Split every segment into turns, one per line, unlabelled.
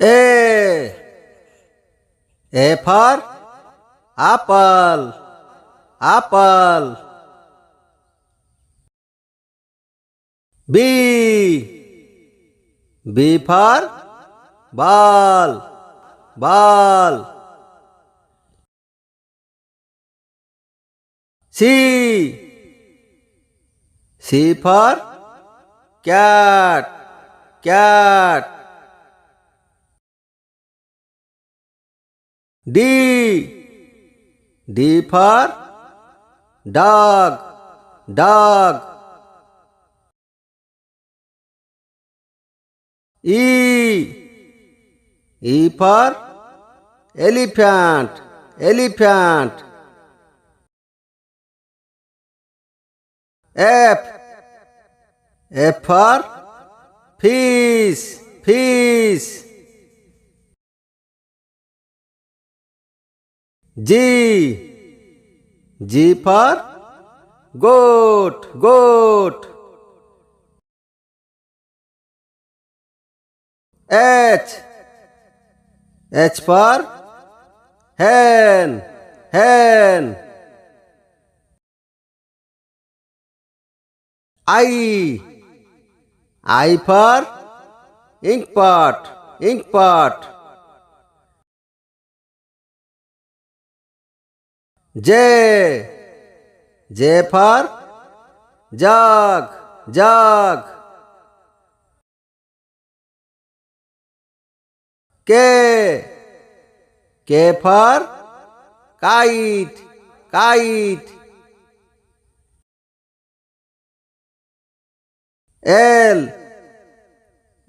A. A for apple. Apple. B. B for ball. Ball. C. C for cat. Cat. D. D for dog. Dog. E. E for elephant. Elephant. F. F for fish. Fish. G. G for goat. Goat. H. H for hen. Hen. I. I for ink pot. Ink pot. J. J for jug. Jug. K. K for kite. Kite. L.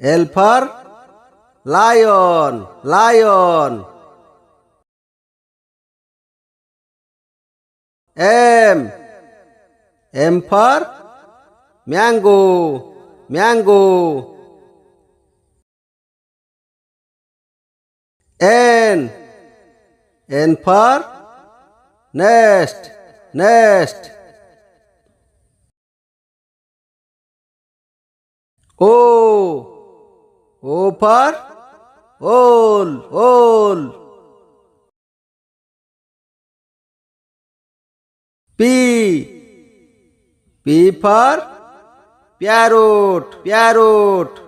L for lion. Lion. M. M for mango. Mango. N. N for nest. Nest. O. O for owl. Owl. P. P for parrot. Parrot.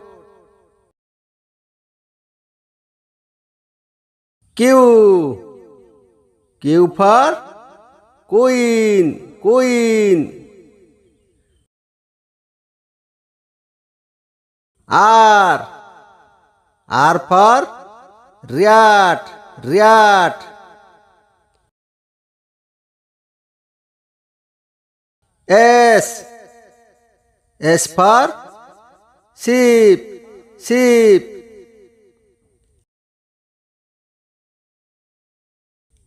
Q. Q for queen. Queen. R. R for rat. Rat. S. S for sheep. Sheep.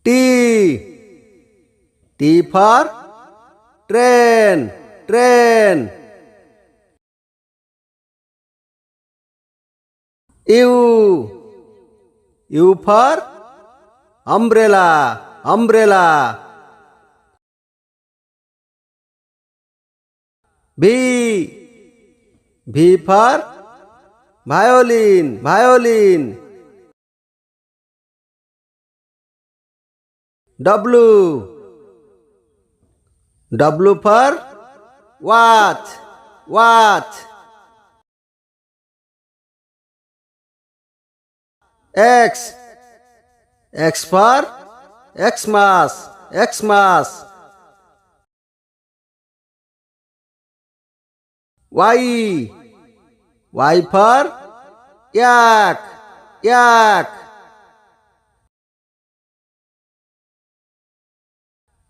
T. T for train. Train. U. U for umbrella. Umbrella. V. V for violin. Violin. W. W for watch. Watch. X. X for Xmas. Xmas. Y. Y for yak. Yak.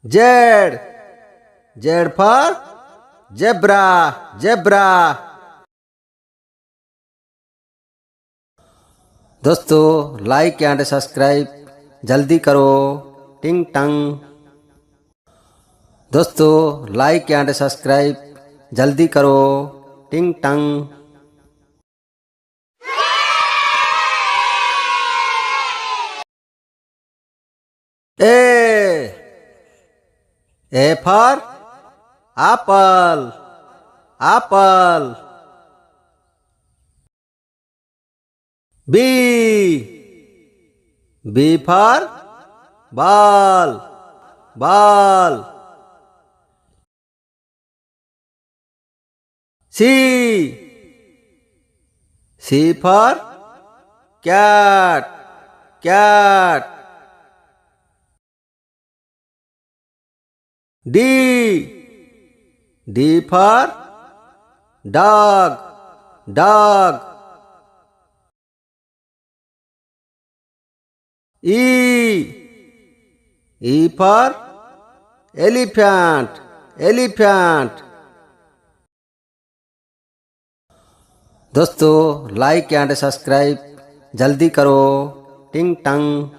Z. Z for zebra. Zebra. दोस्तों like and subscribe जल्दी करो। टिंग टंग। दोस्तों like and subscribe जल्दी करो। टिंग टंग। A for apple. Apple. B. B for ball, ball. C, C for cat, cat. D, D for dog, dog. E, E for elephant, elephant. दोस्तों like and subscribe जल्दी करो टिंग टंग।